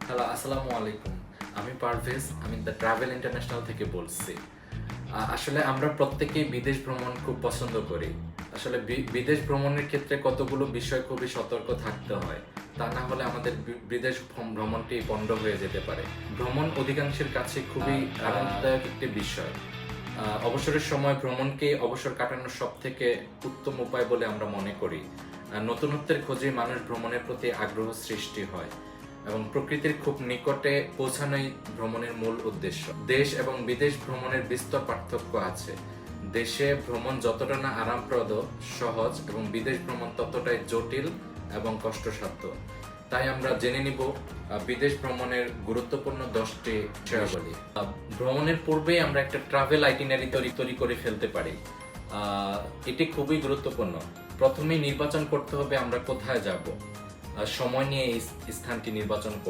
Hello, আসসালামু আলাইকুম। আমি পারভেজ, আমি দ্য ট্রাভেল ইন্টারন্যাশনাল থেকে বলছি। আসলে আমরা প্রত্যেকেই বিদেশ ভ্রমণ খুব পছন্দ করি। আসলে বিদেশ ভ্রমণের ক্ষেত্রে কতগুলো বিষয় খুবই সতর্ক থাকতে হয়। তা না হলে আমাদের বিদেশ ভ্রমণটি পণ্ড হয়ে যেতে পারে। ভ্রমণ অধিকাংশের কাছে খুবই আনন্দদায়ক একটি বিষয়। অবসরের সময় ভ্রমণকে অবসর কাটানোর সবথেকে উত্তম উপায় বলে আমরা মনে করি। নতুনত্বের খোঁজে মানুষ ভ্রমণের প্রতি আগ্রহ সৃষ্টি হয় এবং প্রকৃতির খুব নিকটে পৌঁছানোই ভ্রমণের মূল উদ্দেশ্য। দেশ এবং বিদেশ ভ্রমণের বিস্তর পার্থক্য আছে। দেশে ভ্রমণ যতটা না আরামপ্রদ, সহজ এবং বিদেশ ভ্রমণ ততটাই জটিল এবং কষ্টসাধ্য। তাই আমরা জেনে নিব বিদেশ ভ্রমণের গুরুত্বপূর্ণ 10টি বিষয়াবলী। ভ্রমণের পূর্বেই আমরা একটা ট্রাভেল আইটিনারি তৈরি করে ফেলতে পারি। এটি খুবই গুরুত্বপূর্ণ। প্রথমেই নির্বাচন করতে হবে আমরা কোথায় যাব। সময় নিয়ে এই স্থানটি নির্বাচন করব।